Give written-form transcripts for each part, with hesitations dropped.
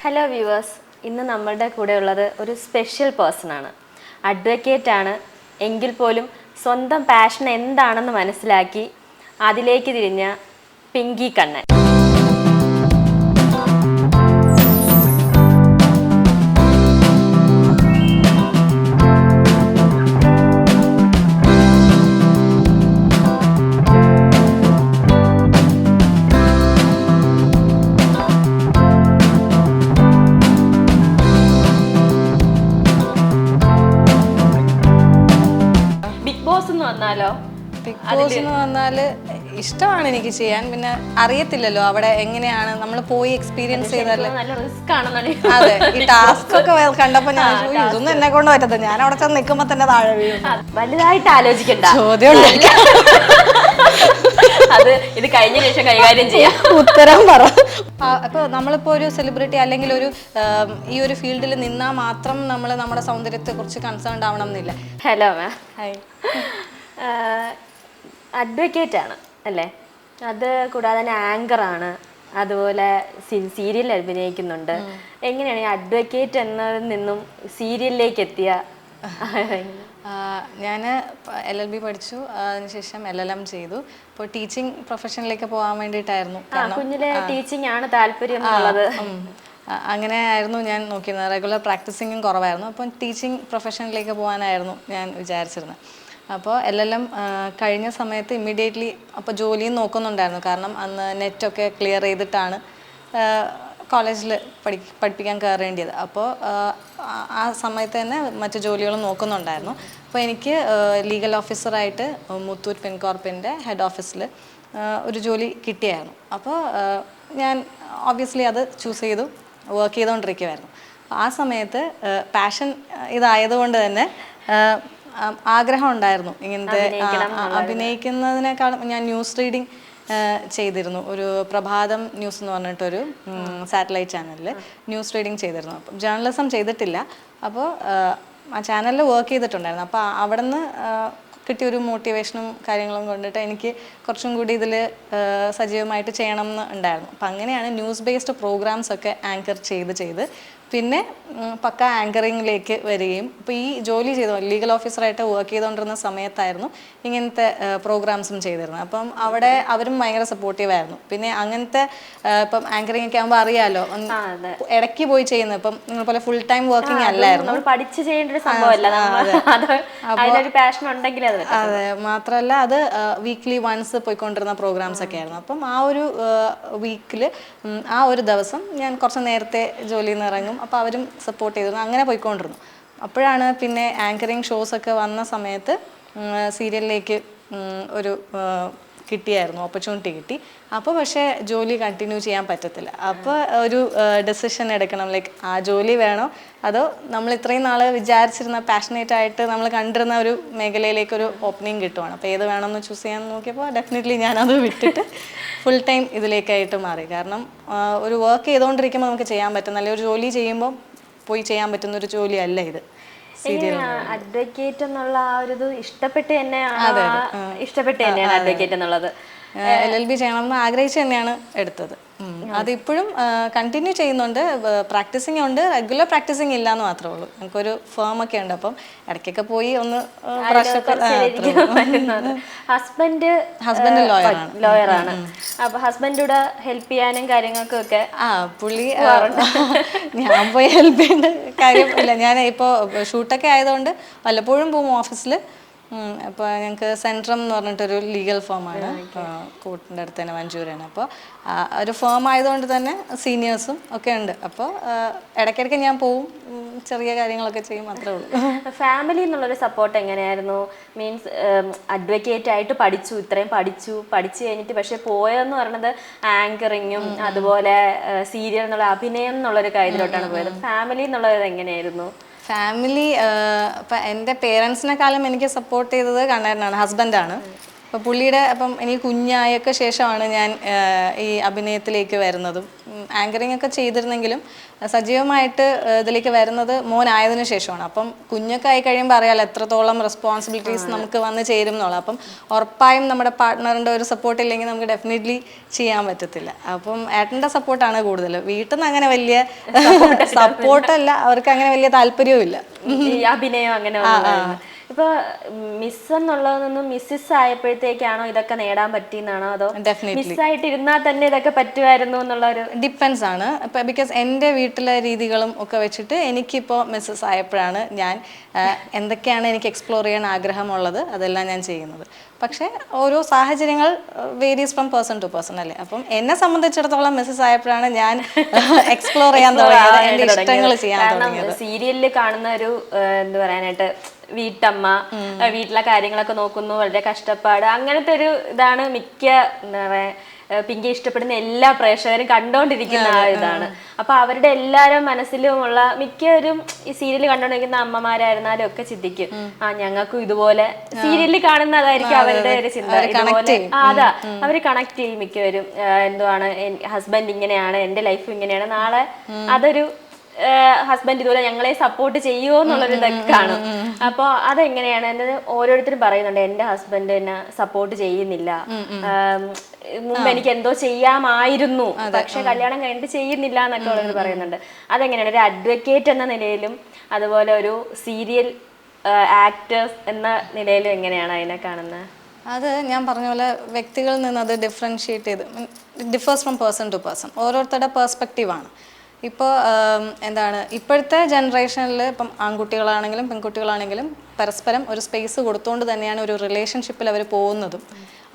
Hello viewers, ഇന്ന് നമ്മളുടെ കൂടെ ഉള്ളത് ഒരു സ്പെഷ്യൽ പേഴ്സൺ ആണ്. അഡ്വക്കേറ്റ് ആണ്. എങ്കിൽ പോലും സ്വന്തം പാഷൻ എന്താണെന്ന് മനസ്സിലാക്കി അതിലേക്ക് തിരിഞ്ഞ പിങ്കി കണ്ണൻ. ബിഗ് ബോസ് എന്ന് വന്നാലോ? ബിഗ് ബോസ് എന്ന് പറഞ്ഞാല് ഇഷ്ടമാണ് എനിക്ക് ചെയ്യാൻ. പിന്നെ അറിയത്തില്ലല്ലോ അവിടെ എങ്ങനെയാണ് നമ്മൾ പോയി എക്സ്പീരിയൻസ് ചെയ്താല്. നല്ല റിസ്ക് ആണെന്നാണ്. അതെ, ഈ ടാസ്ക് ഒക്കെ കണ്ടപ്പോ ഞാൻ ഇതൊന്നും എന്നെ കൊണ്ട് പറ്റത്തില്ല. ഞാൻ അവിടെ ചെന്ന് നിൽക്കുമ്പോ തന്നെ താഴെ വീഴും. വലുതായിട്ട് ആലോചിക്കണ്ട, ചോദ്യം അത് ഇത് കഴിഞ്ഞ ശേഷം കൈകാര്യം ചെയ്യാം. ഉത്തരം പറ. അപ്പൊ നമ്മളിപ്പോ ഒരു സെലിബ്രിറ്റി അല്ലെങ്കിൽ ഒരു ഈ ഒരു ഫീൽഡിൽ നിന്നാൽ മാത്രം നമ്മൾ നമ്മുടെ സൗന്ദര്യത്തെ കുറിച്ച് കൺസേൺഡ് ആവണം എന്നില്ല. Hello ma'am. ഹായ്. അഡ്വക്കേറ്റ് ആണ് അല്ലേ? അത് കൂടാതെ തന്നെ ആങ്കർ ആണ്, അതുപോലെ സീരിയലിൽ അഭിനയിക്കുന്നുണ്ട്. എങ്ങനെയാണ് ഈ അഡ്വക്കേറ്റ് എന്നതിൽ നിന്നും സീരിയലിലേക്ക് എത്തിയ? ഞാൻ LLB പഠിച്ചു, അതിനുശേഷം LLM ചെയ്തു. ഇപ്പോൾ ടീച്ചിങ് പ്രൊഫഷനിലേക്ക് പോകാൻ വേണ്ടിയിട്ടായിരുന്നു. കുഞ്ഞിലെ ടീച്ചിങ് ആണ് താല്പര്യം എന്നുള്ളത്. അങ്ങനെ ആയിരുന്നു ഞാൻ നോക്കിയിരുന്നത്. റെഗുലർ പ്രാക്ടീസിങ്ങും കുറവായിരുന്നു. അപ്പം ടീച്ചിങ് പ്രൊഫഷനിലേക്ക് പോകാനായിരുന്നു ഞാൻ വിചാരിച്ചിരുന്നത്. അപ്പോൾ LLM കഴിഞ്ഞ സമയത്ത് ഇമ്മീഡിയറ്റ്ലി അപ്പോൾ ജോലിയും നോക്കുന്നുണ്ടായിരുന്നു. കാരണം അന്ന് നെറ്റൊക്കെ ക്ലിയർ ചെയ്തിട്ടാണ് കോളേജിൽ പഠിപ്പിക്കാൻ കയറേണ്ടത്. അപ്പോൾ ആ സമയത്ത് തന്നെ മറ്റു ജോലികളും നോക്കുന്നുണ്ടായിരുന്നു. അപ്പോൾ എനിക്ക് ലീഗൽ ഓഫീസറായിട്ട് മുത്തൂറ്റ് ഫിൻകോർപ്പിൻ്റെ ഹെഡ് ഓഫീസിൽ ഒരു ജോലി കിട്ടിയായിരുന്നു. അപ്പോൾ ഞാൻ ഒബ്വിയസ്ലി അത് ചൂസ് ചെയ്തു, വർക്ക് ചെയ്തുകൊണ്ടിരിക്കുമായിരുന്നു. ആ സമയത്ത് പാഷൻ ഇതായതുകൊണ്ട് തന്നെ ആഗ്രഹം ഉണ്ടായിരുന്നു ഇങ്ങനത്തെ അഭിനയിക്കുന്നതിനേക്കാളും. ഞാൻ ന്യൂസ് റീഡിങ് ചെയ്തിരുന്നു. ഒരു പ്രഭാതം ന്യൂസ് എന്ന് പറഞ്ഞിട്ടൊരു സാറ്റലൈറ്റ് ചാനലിൽ ന്യൂസ് റീഡിങ് ചെയ്തിരുന്നു. അപ്പം ജേർണലിസം ചെയ്തിട്ടില്ല. അപ്പോൾ ആ ചാനലിൽ വർക്ക് ചെയ്തിട്ടുണ്ടായിരുന്നു. അപ്പോൾ അവിടെ നിന്ന് കിട്ടിയൊരു മോട്ടിവേഷനും കാര്യങ്ങളും കൊണ്ടിട്ട് എനിക്ക് കുറച്ചും കൂടി ഇതിൽ സജീവമായിട്ട് ചെയ്യണം എന്ന് ഉണ്ടായിരുന്നു. അപ്പം അങ്ങനെയാണ് ന്യൂസ് ബേസ്ഡ് പ്രോഗ്രാംസ് ഒക്കെ ആങ്കർ ചെയ്ത് പിന്നെ പക്ക ആങ്കറിങ്ങിലേക്ക് വരികയും ഇപ്പോൾ ഈ ജോലി ചെയ്തു ലീഗൽ ഓഫീസറായിട്ട് വർക്ക് ചെയ്തുകൊണ്ടിരുന്ന സമയത്തായിരുന്നു ഇങ്ങനത്തെ പ്രോഗ്രാംസും ചെയ്തിരുന്നത്. അപ്പം അവിടെ അവരും ഭയങ്കര സപ്പോർട്ടീവായിരുന്നു. പിന്നെ അങ്ങനത്തെ ഇപ്പം ആങ്കറിങ് ഒക്കെ ആകുമ്പോൾ അറിയാമല്ലോ, ഇടയ്ക്ക് പോയി ചെയ്യുന്നത്. ഇപ്പം നിങ്ങൾ പോലെ ഫുൾ ടൈം വർക്കിംഗ് അല്ലായിരുന്നു. പഠിച്ചു ചെയ്യേണ്ട ഒരു സംഭവമല്ല. അതെ, മാത്രമല്ല അത് വീക്ക്ലി വൺസ് പോയിക്കൊണ്ടിരുന്ന പ്രോഗ്രാംസ് ഒക്കെ ആയിരുന്നു. അപ്പം ആ ഒരു വീക്കിൽ ആ ഒരു ദിവസം ഞാൻ കുറച്ച് നേരത്തെ ജോലിയിൽ നിന്ന് ഇറങ്ങും. അപ്പോൾ അവരും സപ്പോർട്ട് ചെയ്തിരുന്നു. അങ്ങനെ പോയിക്കൊണ്ടിരുന്നു. അപ്പോഴാണ് പിന്നെ ആങ്കറിങ് ഷോസൊക്കെ വന്ന സമയത്ത് സീരിയലിലേക്ക് ഒരു കിട്ടിയായിരുന്നു, ഓപ്പർച്യൂണിറ്റി കിട്ടി. അപ്പോൾ പക്ഷേ ജോലി കണ്ടിന്യൂ ചെയ്യാൻ പറ്റത്തില്ല. അപ്പോൾ ഒരു ഡെസിഷൻ എടുക്കണം, ലൈക്ക് ആ ജോലി വേണോ അതോ നമ്മൾ ഇത്രയും നാൾ വിചാരിച്ചിരുന്ന പാഷനേറ്റ് ആയിട്ട് നമ്മൾ കണ്ടിരുന്ന ഒരു മേഖലയിലേക്കൊരു ഓപ്പണിങ് കിട്ടുവാണ്. അപ്പോൾ ഏത് വേണമെന്ന് ചൂസ് ചെയ്യാൻ നോക്കിയപ്പോൾ ഡെഫിനറ്റ്ലി ഞാനത് വിട്ടിട്ട് ഫുൾ ടൈം ഇതിലേക്കായിട്ട് മാറി. കാരണം ഒരു വർക്ക് ചെയ്തുകൊണ്ടിരിക്കുമ്പോൾ നമുക്ക് ചെയ്യാൻ പറ്റുന്ന, അല്ലെങ്കിൽ ഒരു ജോലി ചെയ്യുമ്പോൾ പോയി ചെയ്യാൻ പറ്റുന്ന ഒരു ജോലിയല്ല ഇത്. അഡ്വക്കേറ്റ് എന്നുള്ള ആ ഒരു ഇത് ഇഷ്ടപ്പെട്ട് തന്നെയാണ് അഡ്വക്കേറ്റ് എന്നുള്ളത്. LLB ചെയ്യണമെന്ന് ആഗ്രഹിച്ച് തന്നെയാണ് എടുത്തത്. അതിപ്പോഴും കണ്ടിന്യൂ ചെയ്യുന്നുണ്ട്. പ്രാക്ടീസിങ് ഉണ്ട്, റെഗുലർ പ്രാക്ടീസിങ് ഇല്ല എന്ന് മാത്രമേ ഉള്ളൂ. നമുക്കൊരു ഫേം ഒക്കെ ഉണ്ട്. അപ്പം ഇടയ്ക്കൊക്കെ പോയി ഒന്ന് ഹസ്ബൻഡ് ലോയറാണ്. അപ്പൊ ഹസ്ബൻഡോട് ഹെൽപ്പ് ചെയ്യാനും കാര്യങ്ങൾക്കും ഒക്കെ പുള്ളി ഞാൻ പോയി ഹെൽപ്പ് ചെയ്യേണ്ട കാര്യമില്ല. ഞാൻ ഇപ്പോൾ ഷൂട്ടൊക്കെ ആയതുകൊണ്ട് വല്ലപ്പോഴും പോകും ഓഫീസിൽ. അപ്പോൾ ഞങ്ങൾക്ക് സെൻട്രം എന്ന് പറഞ്ഞിട്ടൊരു ലീഗൽ ഫേമാണ്, കോർട്ടിൻ്റെ അടുത്ത് തന്നെ മഞ്ചൂരാണ്. അപ്പോൾ ഒരു ഫേം ആയതുകൊണ്ട് തന്നെ സീനിയേഴ്സും ഒക്കെ ഉണ്ട്. അപ്പോൾ ഇടയ്ക്കിടയ്ക്ക് ഞാൻ പോവും, ചെറിയ കാര്യങ്ങളൊക്കെ ചെയ്യും, മാത്രമേ ഉള്ളൂ. ഫാമിലി എന്നുള്ളൊരു സപ്പോർട്ട് എങ്ങനെയായിരുന്നു? മീൻസ് അഡ്വക്കേറ്റ് ആയിട്ട് ഇത്രയും പഠിച്ചു കഴിഞ്ഞിട്ട് പക്ഷെ പോയതെന്ന് പറയുന്നത് ആങ്കറിങ്ങും അതുപോലെ സീരിയൽ എന്നുള്ള അഭിനയം എന്നുള്ളൊരു കാര്യത്തിലോട്ടാണ് പോയത്. ഫാമിലി എന്നുള്ളത് എങ്ങനെയായിരുന്നു? ഫാമിലി ഇപ്പം എൻ്റെ പേരൻസിനെക്കാളും എനിക്ക് സപ്പോർട്ട് ചെയ്തത് കണ്ണേരനാണ്, ഹസ്ബൻഡാണ്. അപ്പോൾ പുള്ളിയുടെ അപ്പം എനിക്ക് കുഞ്ഞായൊക്കെ ശേഷമാണ് ഞാൻ ഈ അഭിനയത്തിലേക്ക് വരുന്നതും ആങ്കറിങ് ഒക്കെ ചെയ്തിരുന്നെങ്കിലും സജീവമായിട്ട് ഇതിലേക്ക് വരുന്നത് മോനായതിനു ശേഷമാണ്. അപ്പം കുഞ്ഞൊക്കെ ആയി കഴിയുമ്പോൾ അറിയാലോ എത്രത്തോളം റെസ്പോൺസിബിലിറ്റീസ് നമുക്ക് വന്ന് ചേരും എന്നുള്ളത്. അപ്പം ഉറപ്പായും നമ്മുടെ പാർട്ട്ണറിൻ്റെ ഒരു സപ്പോർട്ട് ഇല്ലെങ്കിൽ നമുക്ക് ഡെഫിനറ്റ്ലി ചെയ്യാൻ പറ്റത്തില്ല. അപ്പം ഏട്ടൻ്റെ സപ്പോർട്ടാണ് കൂടുതൽ. വീട്ടിൽ നിന്ന് അങ്ങനെ വലിയ സപ്പോർട്ടല്ല, അവർക്ക് അങ്ങനെ വലിയ താല്പര്യവും ഇല്ല. ഈ അഭിനയം അങ്ങനെ ഇപ്പൊ മിസ് എന്നുള്ളതൊന്നും മിസ്സിസ് ആയപ്പോഴത്തേക്കാണോ ഇതൊക്കെ നേടാൻ പറ്റിയെന്നാണോ, അതോ മിസ്സായിട്ട് ഇരുന്നാൽ തന്നെ ഇതൊക്കെ പറ്റുമായിരുന്നു എന്നുള്ള ഒരു ഡിപ്പെൻസ് ആണ്. ഇപ്പം ബിക്കോസ് എൻ്റെ വീട്ടിലെ രീതികളും ഒക്കെ വെച്ചിട്ട് എനിക്കിപ്പോൾ മിസ്സസ് ആയപ്പോഴാണ് ഞാൻ എന്തൊക്കെയാണ് എനിക്ക് എക്സ്പ്ലോർ ചെയ്യാൻ ആഗ്രഹമുള്ളത് അതെല്ലാം ഞാൻ ചെയ്യുന്നത്. പക്ഷേ ഓരോ സാഹചര്യങ്ങൾ varies from person to person അല്ലേ. അപ്പം എന്നെ സംബന്ധിച്ചിടത്തോളം മിസ്സസ് ആയപ്പോഴാണ് ഞാൻ എക്സ്പ്ലോർ ചെയ്യാൻ തുടങ്ങിയത്, എൻ്റെ ഇഷ്ടങ്ങൾ ചെയ്യാൻ തുടങ്ങിയത്. സീരിയലിൽ കാണുന്ന ഒരു എന്താ പറയാനായിട്ട് വീട്ടമ്മ, വീട്ടിലെ കാര്യങ്ങളൊക്കെ നോക്കുന്നു, വളരെ കഷ്ടപ്പാട്, അങ്ങനത്തെ ഒരു ഇതാണ് മിക്ക എന്താ പറയാ പിങ്കി ഇഷ്ടപ്പെടുന്ന എല്ലാ പ്രേക്ഷകരും കണ്ടോണ്ടിരിക്കുന്ന ആ ഇതാണ്. അപ്പൊ അവരുടെ എല്ലാവരും മനസ്സിലുമുള്ള മിക്കവരും ഈ സീരിയൽ കണ്ടോണ്ടിരിക്കുന്ന അമ്മമാരായിരുന്നാലും ഒക്കെ ചിന്തിക്കും, ആ ഞങ്ങൾക്കും ഇതുപോലെ സീരിയലിൽ കാണുന്നതായിരിക്കും അവരുടെ ഒരു ചിന്ത. ഇതുപോലെ അതാ അവര് കണക്ട് ചെയ്യും മിക്കവരും. എന്തുവാണ് ഹസ്ബൻഡ് ഇങ്ങനെയാണ്, എന്റെ ലൈഫ് ഇങ്ങനെയാണ്, നാളെ അതൊരു ഹസ്ബൻഡ് ഇതുപോലെ ഞങ്ങളെ സപ്പോർട്ട് ചെയ്യുമോ എന്നുള്ളൊരു ഇതൊക്കെ കാണും. അപ്പൊ അതെങ്ങനെയാണ് എന്റെ ഓരോരുത്തരും പറയുന്നുണ്ട്, എന്റെ ഹസ്ബൻഡ് എന്നെ സപ്പോർട്ട് ചെയ്യുന്നില്ല, മുമ്പ് എനിക്ക് എന്തോ ചെയ്യാമായിരുന്നു പക്ഷെ കല്യാണം കഴിഞ്ഞിട്ട് ചെയ്യുന്നില്ല എന്നൊക്കെ ഉള്ളവർ പറയുന്നുണ്ട്. അതെങ്ങനെയാണ് ഒരു അഡ്വക്കേറ്റ് എന്ന നിലയിലും അതുപോലെ ഒരു സീരിയൽ ആക്ടേഴ്സ് എന്ന നിലയിലും എങ്ങനെയാണ് അതിനെ കാണുന്നത്? അത് ഞാൻ പറഞ്ഞ പോലെ വ്യക്തികളിൽ നിന്ന് അത് ഡിഫറൻഷിയേറ്റ് ചെയ്ത് differs from person to person, ഓരോരുത്തരുടെ പെർസ്പെക്റ്റീവാണ്. ഇപ്പോൾ എന്താണ് ഇപ്പോഴത്തെ ജനറേഷനിൽ ഇപ്പം ആൺകുട്ടികളാണെങ്കിലും പെൺകുട്ടികളാണെങ്കിലും പരസ്പരം ഒരു സ്പേസ് കൊടുത്തുകൊണ്ട് തന്നെയാണ് ഒരു റിലേഷൻഷിപ്പിൽ അവർ പോകുന്നതും.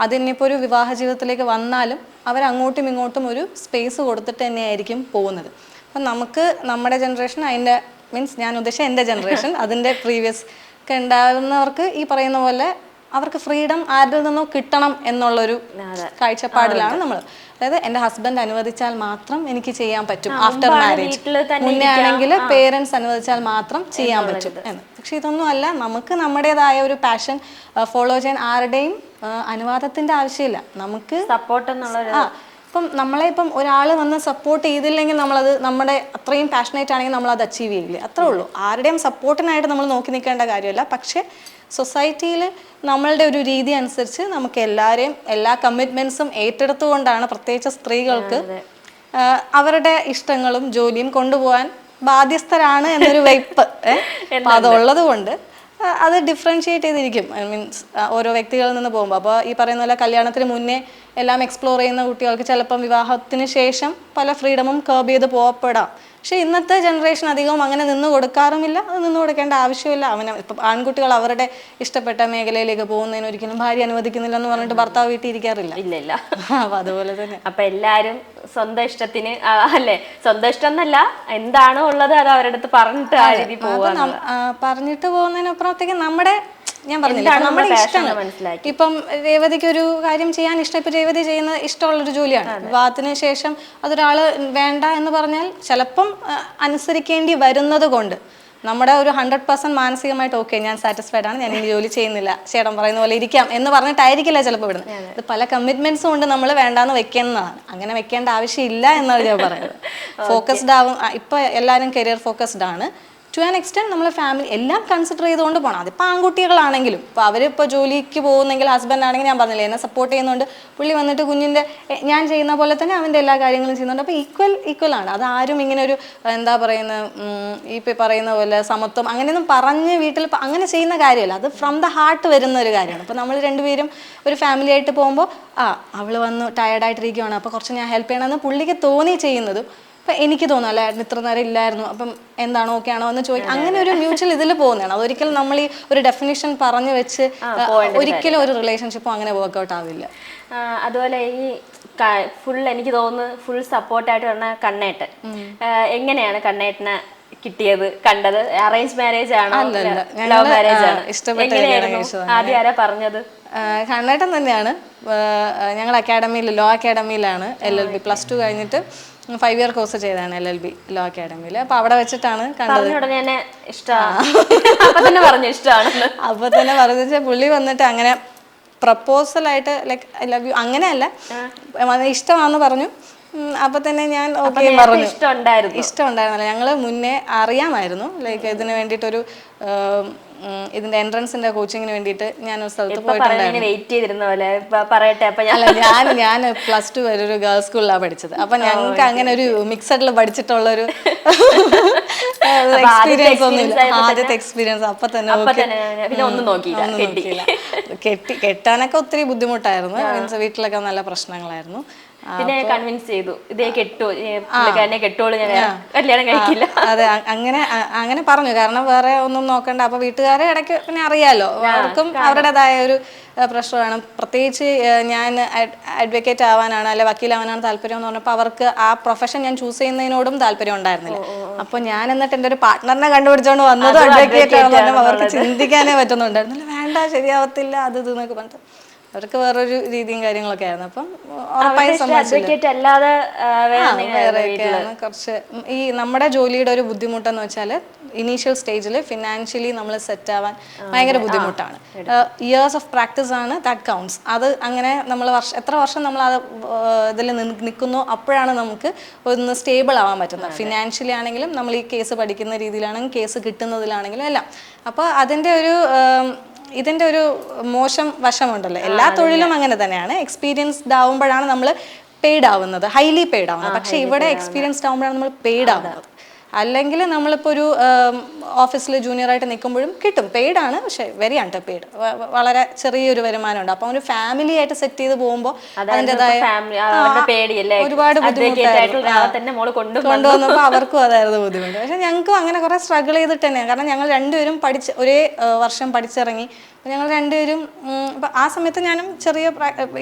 അതിനിപ്പോൾ ഒരു വിവാഹ ജീവിതത്തിലേക്ക് വന്നാലും അവർ അങ്ങോട്ടും ഇങ്ങോട്ടും ഒരു സ്പേസ് കൊടുത്തിട്ട് തന്നെയായിരിക്കും പോകുന്നത്. അപ്പം നമുക്ക് നമ്മുടെ ജനറേഷൻ, അതിൻ്റെ മീൻസ് ഞാൻ ഉദ്ദേശിച്ച എൻ്റെ ജനറേഷൻ, അതിൻ്റെ പ്രീവിയസ് ഒക്കെ ഉണ്ടാകുന്നവർക്ക് ഈ പറയുന്ന പോലെ അവർക്ക് ഫ്രീഡം ആരിൽ നിന്നോ കിട്ടണം എന്നുള്ളൊരു കാഴ്ചപ്പാടിലാണ് നമ്മൾ. അതായത് എൻ്റെ ഹസ്ബൻഡ് അനുവദിച്ചാൽ മാത്രം എനിക്ക് ചെയ്യാൻ പറ്റും, ആഫ്റ്റർ മാരേജ്. മുന്നേ ആണെങ്കിൽ പേരൻസ് അനുവദിച്ചാൽ മാത്രം ചെയ്യാൻ പറ്റും എന്ന്. പക്ഷെ ഇതൊന്നും അല്ല, നമുക്ക് നമ്മുടേതായ ഒരു പാഷൻ ഫോളോ ചെയ്യാൻ ആരുടെയും അനുവാദത്തിന്റെ ആവശ്യമില്ല. നമുക്ക് സപ്പോർട്ട് എന്നുള്ള ഇപ്പം നമ്മളെ ഇപ്പം ഒരാൾ വന്ന് സപ്പോർട്ട് ചെയ്തില്ലെങ്കിൽ നമ്മളത് നമ്മുടെ അത്രയും പാഷനേറ്റ് ആണെങ്കിൽ നമ്മളത് അച്ചീവ് ചെയ്യില്ലേ, അത്രേ ഉള്ളൂ. ആരുടെയും സപ്പോർട്ടിനായിട്ട് നമ്മൾ നോക്കി നിൽക്കേണ്ട കാര്യമല്ല. പക്ഷേ സൊസൈറ്റിയിൽ നമ്മളുടെ ഒരു രീതി അനുസരിച്ച് നമുക്ക് എല്ലാവരെയും എല്ലാ കമ്മിറ്റ്മെന്റ്സും ഏറ്റെടുത്തുകൊണ്ടാണ് പ്രത്യേകിച്ച് സ്ത്രീകൾക്ക് അവരുടെ ഇഷ്ടങ്ങളും ജോലിയും കൊണ്ടുപോകാൻ ബാധ്യസ്ഥരാണ് എന്നൊരു വയ്പ് അപ്പം അതുള്ളത് കൊണ്ട് അത് ഡിഫറൻഷിയേറ്റ് ചെയ്തിരിക്കും. മീൻസ് ഓരോ വ്യക്തികളിൽ നിന്ന് പോകുമ്പോൾ. അപ്പോൾ ഈ പറയുന്ന പോലെ കല്യാണത്തിന് മുന്നേ എല്ലാം എക്സ്പ്ലോർ ചെയ്യുന്ന കുട്ടികൾക്ക് ചിലപ്പം വിവാഹത്തിന് ശേഷം പല ഫ്രീഡമും കർബ് ചെയ്ത് പോകപ്പെടാം. പക്ഷെ ഇന്നത്തെ ജനറേഷൻ അധികവും അങ്ങനെ നിന്ന് കൊടുക്കാറുമില്ല, അത് നിന്ന് കൊടുക്കേണ്ട ആവശ്യമില്ല. ഇപ്പം ആൺകുട്ടികൾ അവരുടെ ഇഷ്ടപ്പെട്ട മേഖലയിലേക്ക് പോകുന്നതിന് ഒരിക്കലും ഭാര്യ അനുവദിക്കുന്നില്ല എന്ന് പറഞ്ഞിട്ട് ഭർത്താവ് വീട്ടിൽ ഇരിക്കാറില്ല. ഇല്ല. അപ്പൊ അതുപോലെ തന്നെ അപ്പൊ എല്ലാരും സ്വന്തം ഇഷ്ടത്തിന് അല്ലെ, സ്വന്തം ഇഷ്ടം എന്നല്ല, എന്താണോ ഉള്ളത് അത് അവരുടെ അടുത്ത് പറഞ്ഞിട്ട് ആ രീതി പറഞ്ഞിട്ട് പോകുന്നതിനപ്പുറത്തേക്ക് നമ്മുടെ ഞാൻ പറഞ്ഞില്ല നമ്മുടെ ഇഷ്ടമാണ് മനസ്സിലാക്കി. ഇപ്പം രേവതിക്ക് ഒരു കാര്യം ചെയ്യാൻ ഇഷ്ടം, ഇപ്പൊ രേവതി ചെയ്യുന്ന ഇഷ്ടമുള്ളൊരു ജോലിയാണ്. വിവാഹത്തിന് ശേഷം അതൊരാള് വേണ്ട എന്ന് പറഞ്ഞാൽ ചിലപ്പം അനുസരിക്കേണ്ടി വരുന്നത് കൊണ്ട് നമ്മുടെ ഒരു 100% മാനസികമായിട്ട് ഓക്കെ ഞാൻ സാറ്റിസ്ഫൈഡ് ആണ്, ഞാൻ ഈ ജോലി ചെയ്യുന്നില്ല, ചേട്ടൻ പറയുന്ന പോലെ ഇരിക്കാം എന്ന് പറഞ്ഞിട്ടായിരിക്കില്ല ചിലപ്പോൾ വിടുന്നത്. ഇത് പല കമ്മിറ്റ്മെന്റ്സും കൊണ്ട് നമ്മൾ വേണ്ടാന്ന് വെക്കുന്നതാണ്. അങ്ങനെ വെക്കേണ്ട ആവശ്യമില്ല എന്നാണ് ഞാൻ പറയുന്നത്. ഫോക്കസ്ഡ് ആവും. ഇപ്പൊ എല്ലാവരും കരിയർ ഫോക്കസ്ഡ് ആണ്. ടു ആൻ എക്സ്റ്റെൻറ്റ് നമ്മൾ ഫാമിലി എല്ലാം കൺസിഡർ ചെയ്തുകൊണ്ട് പോകണം. അതിപ്പോൾ ആൺകുട്ടികളാണെങ്കിലും ഇപ്പോൾ അവരിപ്പോൾ ജോലിക്ക് പോകുന്നെങ്കിൽ ഹസ്ബൻഡ് ആണെങ്കിൽ ഞാൻ പറഞ്ഞില്ലേ എന്നെ സപ്പോർട്ട് ചെയ്യുന്നുണ്ട്, പുള്ളി വന്നിട്ട് കുഞ്ഞിൻ്റെ ഞാൻ ചെയ്യുന്ന പോലെ തന്നെ അവൻ്റെ എല്ലാ കാര്യങ്ങളും ചെയ്യുന്നുണ്ട്. അപ്പോൾ ഈക്വൽ ആണ്. അത് ആരും ഇങ്ങനെ ഒരു എന്താ പറയുന്ന ഈ പറയുന്ന പോലെ സമത്വം അങ്ങനെയൊന്നും പറഞ്ഞ് വീട്ടിൽ അങ്ങനെ ചെയ്യുന്ന കാര്യമല്ല. അത് ഫ്രം ദ ഹാർട്ട് വരുന്ന ഒരു കാര്യമാണ്. അപ്പോൾ നമ്മൾ രണ്ടുപേരും ഒരു ഫാമിലി ആയിട്ട് പോകുമ്പോൾ അവൾ വന്ന് ടയർഡായിട്ടിരിക്കുകയാണ്, അപ്പോൾ കുറച്ച് ഞാൻ ഹെൽപ്പ് ചെയ്യണമെന്ന് പുള്ളിക്ക് തോന്നി ചെയ്യുന്നതും അപ്പം എനിക്ക് തോന്നും അല്ല ഏട്ടൻ ഇത്ര നേരം ഇല്ലായിരുന്നു, അപ്പം എന്താണോ ഓക്കെ ആണോ എന്ന് ചോദിക്കും. അങ്ങനെ ഒരു മ്യൂച്വൽ ഇതിൽ പോകുന്നതാണ്. അതൊരിക്കലും നമ്മൾ ഈ ഒരു ഡെഫിനിഷൻ പറഞ്ഞു വെച്ച് ഒരിക്കലും ഒരു റിലേഷൻഷിപ്പും അങ്ങനെ വർക്ക്ഔട്ട് ആവില്ല. അതുപോലെ ഈ ഫുൾ എനിക്ക് തോന്നുന്നു ഫുൾ സപ്പോർട്ടായിട്ട് പറഞ്ഞ കണ്ണേട്ടൻ, എങ്ങനെയാണ് കണ്ണേട്ടനെ കിട്ടിയത്, കണ്ടത്? അറേഞ്ച് മാരേജ് ആണോ ലവ് മാരേജ് ആണോ? ആദ്യം ആരാ പറഞ്ഞത്? കണ്ണേട്ടൻ തന്നെയാണ്. ഞങ്ങൾ അക്കാഡമിയിൽ ലോ അക്കാഡമിയിലാണ് LLB +2 കഴിഞ്ഞിട്ട് 5 ഇയർ കോഴ്സ് ചെയ്താണ് LLB ലോ അക്കാഡമിയിൽ. അപ്പൊ അവിടെ വെച്ചിട്ടാണ് കണ്ടത്. അപ്പൊ തന്നെ പറഞ്ഞു വെച്ചാൽ പുള്ളി വന്നിട്ട് അങ്ങനെ പ്രപ്പോസലായിട്ട് ലൈക്ക് ഐ ലവ് യു അങ്ങനെയല്ല, ഇഷ്ടമാണെന്ന് പറഞ്ഞു. അപ്പൊ തന്നെ ഞാൻ അപ്പൊ ഓക്കെ നേരത്തെ പറഞ്ഞു. ഇഷ്ടമുണ്ടായിരുന്നു. ഇഷ്ടമുണ്ടായിരുന്നില്ല. ഞങ്ങൾ മുന്നേ അറിയാമായിരുന്നു, ലൈക്ക് ഇതിന് വേണ്ടിയിട്ടൊരു ഇതിന്റെ എൻട്രൻസിന്റെ കോച്ചിങ്ങിന് വേണ്ടിയിട്ട് ഞാനൊരു സ്ഥലത്ത് ഇപ്പൊ പറയുന്നതിന് വെയിറ്റ് ചെയ്തിരുന്ന പോലെ ഇപ്പൊ പറയട്ടെ. അപ്പൊ അല്ല, ഞാൻ +2 വരെ ഒരു ഗേൾസ് സ്കൂളിലാണ് പഠിച്ചത്. അപ്പൊ ഞങ്ങൾക്ക് അങ്ങനെ ഒരു മിക്സഡിൽ പഠിച്ചിട്ടുള്ള ഒരു എക്സ്പീരിയൻസ് ഒന്നുമില്ല. ആദ്യത്തെ എക്സ്പീരിയൻസ് അപ്പൊ തന്നെ പിന്നെ ഒന്നും നോക്കിയില്ല. കെട്ടാനൊക്കെ ഒത്തിരി ബുദ്ധിമുട്ടായിരുന്നു. മീൻസ് വീട്ടിലൊക്കെ നല്ല പ്രശ്നങ്ങളായിരുന്നു. പിന്നെ കൺവിൻസ് ചെയ്തു, ഇതേ കെട്ടോളൂ, ഞാൻ കല്യാണം കഴിക്കില്ല. അതെ, അങ്ങനെ പറഞ്ഞു. കാരണം വേറെ ഒന്നും നോക്കണ്ട. അപ്പൊ വീട്ടുകാരെ ഇടയ്ക്ക് പിന്നെ അറിയാലോ, അവർക്കും അവരുടേതായ ഒരു പ്രശ്നമാണ്. പ്രത്യേകിച്ച് ഞാൻ അഡ്വക്കേറ്റ് ആവാനാണ് അല്ലെ വക്കീലാവാനാണ് താല്പര്യം എന്ന് പറഞ്ഞപ്പോൾ അവർക്ക് ആ പ്രൊഫഷൻ ഞാൻ ചൂസ് ചെയ്യുന്നതിനോടും താല്പര്യം ഉണ്ടായിരുന്നില്ല. അപ്പൊ ഞാൻ എന്നിട്ട് എൻ്റെ ഒരു പാർട്ട്ണറിനെ കണ്ടുപിടിച്ചോണ്ട് വന്നത് അഡ്വക്കേറ്റ് ആണെന്ന് പറഞ്ഞാൽ അവർക്ക് ചിന്തിക്കാനേ പറ്റുന്നുണ്ടായിരുന്നില്ല. വേണ്ട, ശരിയാവത്തില്ല, അത് ഇതെന്നൊക്കെ പറഞ്ഞിട്ട് അവർക്ക് വേറൊരു രീതിയും കാര്യങ്ങളൊക്കെ ആയിരുന്നു. അപ്പം ഉറപ്പായും അല്ലാതെ വേറെയൊക്കെയാണ് കുറച്ച് ഈ നമ്മുടെ ജോലിയുടെ ഒരു ബുദ്ധിമുട്ടെന്ന് വെച്ചാൽ ഇനീഷ്യൽ സ്റ്റേജിൽ ഫിനാൻഷ്യലി നമ്മൾ സെറ്റ് ആവാൻ ഭയങ്കര ബുദ്ധിമുട്ടാണ്. ഇയേഴ്സ് ഓഫ് പ്രാക്ടീസ് ആണ് ദാറ്റ് കൗണ്ട്സ്. അത് അങ്ങനെ നമ്മൾ എത്ര വർഷം നമ്മൾ അത് ഇതിൽ നിൽക്കുന്നോ അപ്പോഴാണ് നമുക്ക് ഒന്ന് സ്റ്റേബിൾ ആവാൻ പറ്റുന്നത്. ഫിനാൻഷ്യലി ആണെങ്കിലും നമ്മൾ ഈ കേസ് പഠിക്കുന്ന രീതിയിലാണെങ്കിലും കേസ് കിട്ടുന്നതിലാണെങ്കിലും എല്ലാം. അപ്പോൾ ഇതിൻ്റെ ഒരു മോശം വശമുണ്ടല്ലോ. എല്ലാ തൊഴിലും അങ്ങനെ തന്നെയാണ്. എക്സ്പീരിയൻസ്ഡ് ആവുമ്പോഴാണ് നമ്മൾ പെയ്ഡ് ആവുന്നത്, ഹൈലി പെയ്ഡ് ആവുന്നത്. പക്ഷെ ഇവിടെ എക്സ്പീരിയൻസ്ഡ് ആവുമ്പോഴാണ് നമ്മൾ പെയ്ഡ് ആവുന്നത്. അല്ലെങ്കിൽ നമ്മളിപ്പോൾ ഒരു ഓഫീസിൽ ജൂനിയറായിട്ട് നിൽക്കുമ്പോഴും കിട്ടും, പെയ്ഡാണ്, പക്ഷെ വെരി അണ്ടർ പെയ്ഡ്, വളരെ ചെറിയൊരു വരുമാനമുണ്ട്. അപ്പം ഒരു ഫാമിലി ആയിട്ട് സെറ്റ് ചെയ്ത് പോകുമ്പോൾ അതിൻ്റെതായ ഒരുപാട് ബുദ്ധിമുട്ടായിരുന്നു. കൊണ്ടുവന്നപ്പോൾ അവർക്കും അതായിരുന്നു ബുദ്ധിമുട്ട്. പക്ഷെ ഞങ്ങൾക്കും അങ്ങനെ കുറേ സ്ട്രഗിൾ ചെയ്തിട്ട് തന്നെയാണ്. കാരണം ഞങ്ങൾ രണ്ടുപേരും ഒരേ വർഷം പഠിച്ചിറങ്ങി. ഞങ്ങൾ രണ്ടുപേരും ഇപ്പം ആ സമയത്ത് ഞാനും ചെറിയ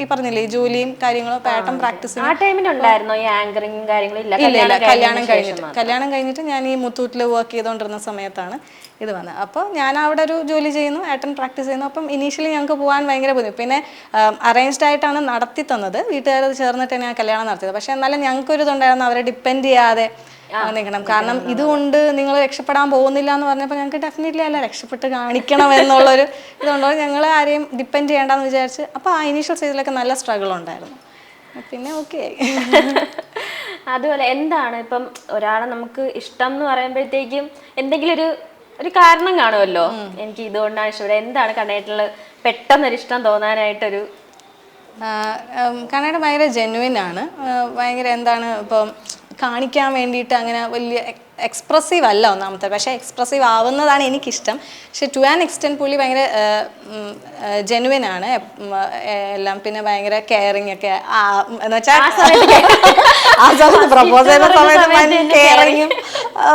ഈ പറഞ്ഞില്ലേ ജോലിയും കാര്യങ്ങളും പാട്ടം പ്രാക്ടീസ്. ആ ടൈമിലുണ്ടായിരുന്നോ ഈ ആങ്കറിങ്ങും കാര്യങ്ങളും? ഇല്ല, കല്യാണം കഴിഞ്ഞിട്ട് ഞാൻ ഈ മുത്തൂറ്റിൽ വർക്ക് ചെയ്തുകൊണ്ടിരുന്ന സമയത്താണ് ഇത് വന്നത്. അപ്പോൾ ഞാൻ അവിടെ ഒരു ജോലി ചെയ്യുന്നു, ഏട്ടൻ പ്രാക്ടീസ് ചെയ്യുന്നു. അപ്പം ഇനീഷ്യലി ഞങ്ങൾക്ക് പോകാൻ ഭയങ്കര ബുദ്ധിമുട്ട്. പിന്നെ അറേഞ്ച്ഡ് ആയിട്ടാണ് നടത്തി തന്നത്, വീട്ടുകാരത് ചേർന്നിട്ട് തന്നെയാണ് കല്യാണം നടത്തിയത്. പക്ഷെ എന്നാലും ഞങ്ങൾക്കൊരു ഇതുണ്ടായിരുന്നു, അവരെ ഡിപ്പെൻഡ് ചെയ്യാതെ നിൽക്കണം. കാരണം ഇതുകൊണ്ട് നിങ്ങൾ രക്ഷപ്പെടാൻ പോകുന്നില്ല എന്ന് പറഞ്ഞപ്പോൾ ഞങ്ങൾക്ക് ഡെഫിനറ്റ്ലി അല്ല, രക്ഷപ്പെട്ട് കാണിക്കണം എന്നുള്ളൊരു ഇതുകൊണ്ടോ ഞങ്ങൾ ആരെയും ഡിപ്പെൻഡ് ചെയ്യേണ്ടെന്ന് വിചാരിച്ച്. അപ്പോൾ ആ ഇനീഷ്യൽ സ്റ്റേജിലൊക്കെ നല്ല സ്ട്രഗിൾ ഉണ്ടായിരുന്നു. പിന്നെ ഓക്കെ ആയി. അതുപോലെ എന്താണ് ഇപ്പം ഒരാളെ നമുക്ക് ഇഷ്ടം എന്ന് പറയുമ്പോഴത്തേക്കും എന്തെങ്കിലും ഒരു കാരണം കാണുമല്ലോ. എനിക്ക് ഇതുകൊണ്ടാണ് ഇഷ്ടം. എന്താണ് കണ്ണേട്ടിൽ പെട്ടെന്നൊരു ഇഷ്ടം തോന്നാനായിട്ടൊരു? കണ്ണേട്ടൻ ഭയങ്കര ജെന്യുവിൻ ആണ്. ഭയങ്കര എന്താണ് ഇപ്പം കാണിക്കാൻ വേണ്ടിയിട്ട് അങ്ങനെ വലിയ എക്സ്പ്രസീവ് അല്ല ഒന്നാമത്തെ. പക്ഷേ എക്സ്പ്രസീവ് ആവുന്നതാണ് എനിക്കിഷ്ടം. പക്ഷെ ടു ആൻ എക്സ്റ്റെൻറ്റ് പുള്ളി ഭയങ്കര ജെന്യുവിൻ ആണ് എല്ലാം. പിന്നെ ഭയങ്കര കെയറിങ് ഒക്കെ എന്ന് വെച്ചാൽ ആ സമയത്ത് പ്രപ്പോസ് ചെയ്യുന്ന സമയത്ത് കെയറിങ്ങും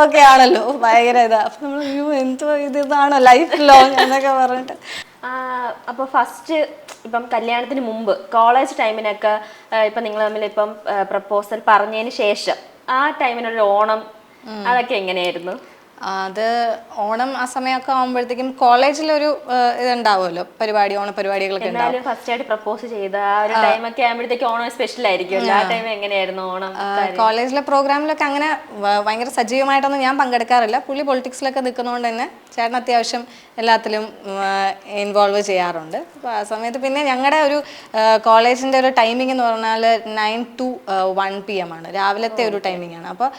ഒക്കെ ആണല്ലോ, ഭയങ്കര ഇതാ. അപ്പം നമ്മൾ എന്തോ ഇതാണോ ലൈഫ് ലോങ് എന്നൊക്കെ പറഞ്ഞിട്ട്. അപ്പോൾ ഫസ്റ്റ് ഇപ്പം കല്യാണത്തിന് മുമ്പ് കോളേജ് ടൈമിനൊക്കെ ഇപ്പം നിങ്ങൾ തമ്മിൽ ഇപ്പം പ്രപ്പോസൽ പറഞ്ഞതിന് ശേഷം ആ ടൈമിനൊരു ഓണം അതൊക്കെ എങ്ങനെയായിരുന്നു? അത് ഓണം ആ സമയമൊക്കെ ആകുമ്പോഴത്തേക്കും കോളേജിലൊരു ഇതുണ്ടാവുമല്ലോ, ഓണപരിപാടികളൊക്കെ ഉണ്ടാവും. ഫസ്റ്റ് ആയിട്ട് പ്രപ്പോസ് ചെയ്ത ആ ഒരു ടൈമൊക്കെ ആകുമ്പോഴത്തേക്കും ഓണം സ്പെഷ്യൽ ആയിരിക്കും. ആ ടൈം എങ്ങനെയായിരുന്നു ഓണം? കോളേജിലെ പ്രോഗ്രാമിലൊക്കെ അങ്ങനെ ഭയങ്കര സജീവമായിട്ടൊന്നും ഞാൻ പങ്കെടുക്കാറില്ല. പുള്ളി പൊളിറ്റിക്സിലൊക്കെ നിൽക്കുന്നതുകൊണ്ട് തന്നെ ചേട്ടൻ അത്യാവശ്യം എല്ലാത്തിലും ഇൻവോൾവ് ചെയ്യാറുണ്ട്. അപ്പോൾ ആ സമയത്ത് പിന്നെ ഞങ്ങളുടെ ഒരു കോളേജിൻ്റെ ഒരു ടൈമിംഗ് എന്ന് പറഞ്ഞാൽ 9 to 1 PM ആണ്, രാവിലത്തെ ഒരു ടൈമിംഗ് ആണ്. അപ്പോൾ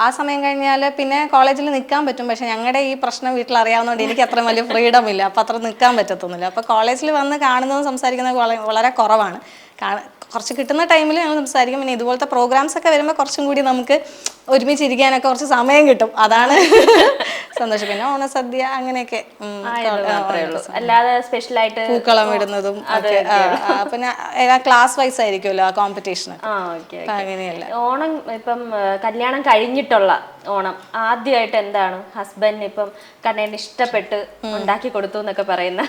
ആ സമയം കഴിഞ്ഞാൽ പിന്നെ കോളേജിൽ നിൽക്കാൻ പറ്റും. പക്ഷെ ഞങ്ങളുടെ ഈ പ്രശ്നം വീട്ടിൽ അറിയാവുന്നതുകൊണ്ട് എനിക്ക് അത്ര വലിയ ഫ്രീഡം ഇല്ല, അപ്പോൾ അത്ര നിൽക്കാൻ പറ്റത്തൊന്നുമില്ല. അപ്പോൾ കോളേജിൽ വന്ന് കാണുന്നതും സംസാരിക്കുന്നതും വളരെ കുറവാണ്. കുറച്ച് കിട്ടുന്ന ടൈമിൽ ഞങ്ങൾ സംസാരിക്കും. പിന്നെ ഇതുപോലത്തെ പ്രോഗ്രാംസ് ഒക്കെ വരുമ്പോൾ കുറച്ചും കൂടി നമുക്ക് ഒരുമിച്ചിരിക്കാനൊക്കെ കുറച്ച് സമയം കിട്ടും, അതാണ് സന്തോഷം. പിന്നെ ഓണസദ്യ അങ്ങനെയൊക്കെ, അല്ലാതെ സ്പെഷ്യലായിട്ട് പൂക്കളം ഇടുന്നതും ഒക്കെ. പിന്നെ ക്ലാസ് വൈസ് ആയിരിക്കുമല്ലോ ആ കോമ്പറ്റീഷൻ, അങ്ങനെയല്ല. ഓണം ഇപ്പം കല്യാണം കഴിഞ്ഞിട്ടുള്ള ഓണം ആദ്യമായിട്ട് എന്താണ് ഹസ്ബൻഡിന് ഇപ്പം കണ്ണേന് ഇഷ്ടപ്പെട്ട് ഉണ്ടാക്കി കൊടുത്തു എന്നൊക്കെ പറയുന്ന?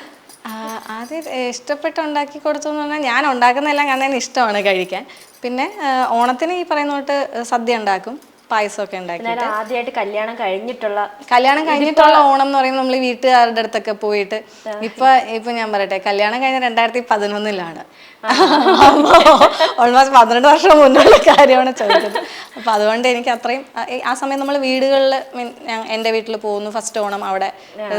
ആദ്യം ഇഷ്ടപ്പെട്ട് ഉണ്ടാക്കി കൊടുത്തു എന്ന് പറഞ്ഞാൽ ഞാൻ ഉണ്ടാക്കുന്നതെല്ലാം കണ്ണേന് ഇഷ്ടമാണ് കഴിക്കാൻ. പിന്നെ ഓണത്തിന് ഈ പറയുന്ന തൊട്ട് സദ്യ ഉണ്ടാക്കും, പായസമൊക്കെ ഉണ്ടാക്കി. എന്നാലും ആദ്യമായിട്ട് കല്യാണം കഴിഞ്ഞിട്ടുള്ള ഓണം എന്ന് പറയുമ്പോൾ നമ്മൾ വീട്ടുകാരുടെ അടുത്തൊക്കെ പോയിട്ട് ഇപ്പൊ ഞാൻ പറയട്ടെ, കല്യാണം കഴിഞ്ഞ 2011 ഓൾമോസ്റ്റ് 12 വർഷം മുന്നുള്ള കാര്യമാണ് ചോദിച്ചത്. അപ്പൊ അതുകൊണ്ട് എനിക്ക് അത്രയും ആ സമയം നമ്മൾ വീടുകളിൽ എൻ്റെ വീട്ടിൽ പോകുന്നു, ഫസ്റ്റ് ഓണം അവിടെ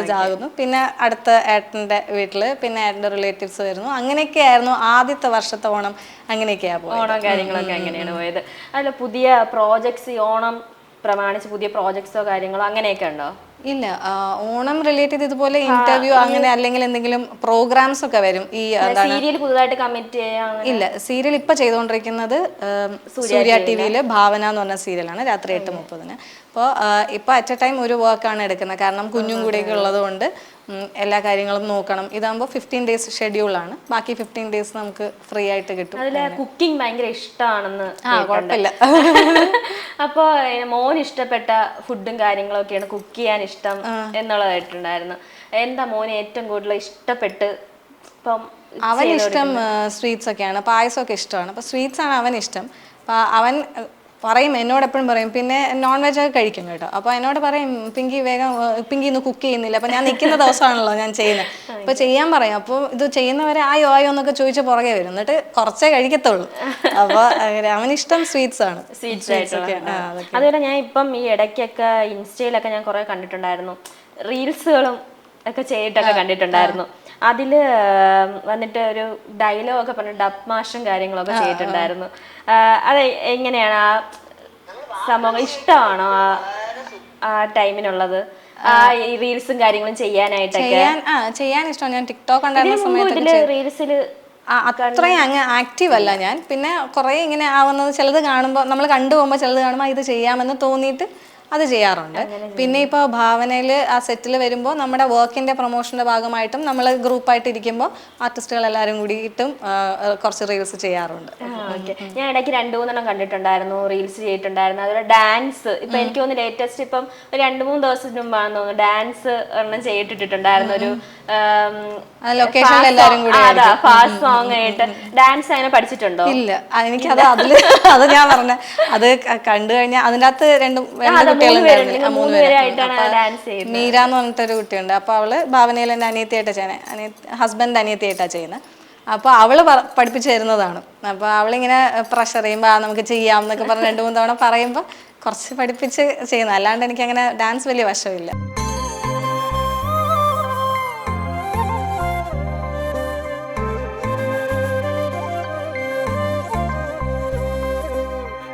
ഇതാകുന്നു, പിന്നെ അടുത്ത ഏട്ടൻ്റെ വീട്ടില്, പിന്നെ ഏട്ടൻ്റെ റിലേറ്റീവ്സ് വരുന്നു, അങ്ങനെയൊക്കെ ആയിരുന്നു ആദ്യത്തെ വർഷത്തെ ഓണം. അങ്ങനെയൊക്കെയാ പോയത്. ഓണം കാര്യങ്ങളൊക്കെ അങ്ങനെയാണ് പോയത്. അല്ല, പുതിയ പ്രോജക്ട്സ് ഓണം പ്രമാണിച്ച് പുതിയ പ്രോജക്ട്സോ കാര്യങ്ങളോ അങ്ങനെയൊക്കെ ഉണ്ടോ? ഇല്ല, ഓണം റിലേറ്റ് ചെയ്ത് ഇതുപോലെ ഇന്റർവ്യൂ അങ്ങനെ അല്ലെങ്കിൽ എന്തെങ്കിലും പ്രോഗ്രാംസ് ഒക്കെ വരും. ഈ സീരിയൽ പുതുതായിട്ട് കമ്മിറ്റ് ചെയ്യാൻ? ഇല്ല, സീരിയൽ ഇപ്പൊ ചെയ്തുകൊണ്ടിരിക്കുന്നത് സൂര്യ ടിവിയില് ഭാവന എന്ന് പറഞ്ഞ സീരിയലാണ്, രാത്രി 8:30. അപ്പോൾ ഇപ്പൊ അറ്റ് എ ടൈം ഒരു വർക്കാണ് എടുക്കുന്നത്, കാരണം കുഞ്ഞും കൂടെയൊക്കെ ഉള്ളത് കൊണ്ട് എല്ലാ കാര്യങ്ങളും നോക്കണം. ഇതാകുമ്പോൾ 15 days ഷെഡ്യൂളാണ്, ബാക്കി 15 days നമുക്ക് ഫ്രീ ആയിട്ട് കിട്ടും. അതില് കുക്കിംഗ് ഭയങ്കര ഇഷ്ടമാണെന്ന്. കുഴപ്പമില്ല. അപ്പൊ മോൻ ഇഷ്ടപ്പെട്ട ഫുഡും കാര്യങ്ങളൊക്കെയാണ് കുക്ക് ചെയ്യാൻ ഇഷ്ടം എന്നുള്ളതായിട്ടുണ്ടായിരുന്നു. എന്താ മോന് ഏറ്റവും കൂടുതൽ ഇഷ്ടപ്പെട്ട്? ഇപ്പം അവനിഷ്ടം സ്വീറ്റ്സ് ഒക്കെയാണ്, പായസമൊക്കെ ഇഷ്ടമാണ്. അപ്പൊ സ്വീറ്റ്സ് ആണ് അവനിഷ്ടം. അപ്പൊ അവൻ പറയും, എന്നോട് എപ്പോഴും പറയും, പിന്നെ നോൺ വെജ് ഒക്കെ കഴിക്കും കേട്ടോ. അപ്പോൾ എന്നോട് പറയും, പിങ്കി ഇന്ന് കുക്ക് ചെയ്യുന്നില്ല. അപ്പോൾ ഞാൻ നിൽക്കുന്ന ദിവസമാണല്ലോ ഞാൻ ചെയ്യുന്നത്. അപ്പോൾ ചെയ്യാൻ പറയും. അപ്പോൾ ഇത് ചെയ്യുന്നവരെ ആയോ എന്നൊക്കെ ചോദിച്ച് പുറകെ വരും, എന്നിട്ട് കുറച്ചേ കഴിക്കത്തുള്ളൂ. അപ്പോൾ അവനിഷ്ടം സ്വീറ്റ്സ് ആണ്. അതുപോലെ ഞാൻ ഇപ്പം ഈ ഇടയ്ക്കൊക്കെ ഇൻസ്റ്റയിലൊക്കെ ഞാൻ കുറെ കണ്ടിട്ടുണ്ടായിരുന്നു, റീൽസുകളും ഒക്കെ ചെയ്തിട്ടൊക്കെ കണ്ടിട്ടുണ്ടായിരുന്നു. അതില് വന്നിട്ട് ഒരു ഡയലോഗൊക്കെ പറഞ്ഞ ഡബ് മാഷും കാര്യങ്ങളൊക്കെ ചെയ്തിട്ടുണ്ടായിരുന്നു. അത് എങ്ങനെയാണ് ആ സംഭവം? ഇഷ്ടമാണോ ആ ടൈമിനുള്ളത്, ആ റീൽസും കാര്യങ്ങളും ചെയ്യാനായിട്ടൊക്കെ? ചെയ്യാൻ ഇഷ്ടമാണ്. ഞാൻ ടിക്ടോക്ക് ഉണ്ടായിരുന്ന സമയത്ത് റീൽസില് അത്രയും അങ്ങ് ആക്റ്റീവ് അല്ല ഞാൻ. പിന്നെ കുറെ ഇങ്ങനെ ആവുന്നത് ചിലത് കാണുമ്പോൾ, നമ്മൾ കണ്ടുപോകുമ്പോൾ ചിലത് കാണുമ്പോൾ ഇത് ചെയ്യാമെന്ന് തോന്നിയിട്ട് അത് ചെയ്യാറുണ്ട്. പിന്നെ ഇപ്പോൾ ഭാവനയിൽ ആ സെറ്റിൽ വരുമ്പോൾ നമ്മുടെ വർക്കിന്റെ പ്രൊമോഷന്റെ ഭാഗമായിട്ടും നമ്മൾ ഗ്രൂപ്പായിട്ട് ഇരിക്കുമ്പോൾ ആർട്ടിസ്റ്റുകൾ എല്ലാവരും കൂടിയിട്ടും കുറച്ച് റീൽസ് ചെയ്യാറുണ്ട്. ഞാൻ ഇടയ്ക്ക് 2-3 കണ്ടിട്ടുണ്ടായിരുന്നു, റീൽസ് ചെയ്തിട്ടുണ്ടായിരുന്നു. അതുപോലെ ഡാൻസ്, ഇപ്പൊ എനിക്ക് തോന്നുന്നു ലേറ്റസ്റ്റ് ഇപ്പം 2-3 ദിവസത്തിന് മുമ്പാണെന്ന് തോന്നുന്നു ഡാൻസ് ഒരെണ്ണം ചെയ്തിട്ടുണ്ടായിരുന്നു. ഒരു ഫാസ്റ്റ് സോങ് ആയിട്ട് ഡാൻസ് അങ്ങനെ പഠിച്ചിട്ടുണ്ടോ? ഇല്ല, എനിക്കത് അത് ഞാൻ പറഞ്ഞ അത് കണ്ടു കഴിഞ്ഞാൽ അതിൻ്റെ അകത്ത് 2 മീര എന്ന് പറഞ്ഞിട്ടൊരു കുട്ടിയുണ്ട്. അപ്പൊ അവള് ഭാവനയിൽ എൻ്റെ അനിയത്തിയായിട്ടാ ചെയ്യുന്നത്, ഹസ്ബൻഡ് അനിയത്തിയായിട്ടാ ചെയ്യുന്നത്. അപ്പൊ അവള് പഠിപ്പിച്ചു തരുന്നതാണ്. അപ്പൊ അവളിങ്ങനെ പ്രഷർ ചെയ്യുമ്പോ നമുക്ക് ചെയ്യാം എന്നൊക്കെ പറഞ്ഞ് 2-3 തവണ പറയുമ്പോൾ കുറച്ച് പഠിപ്പിച്ച് ചെയ്യുന്നത്, അല്ലാണ്ട് എനിക്ക് അങ്ങനെ ഡാൻസ് വലിയ വശമില്ല.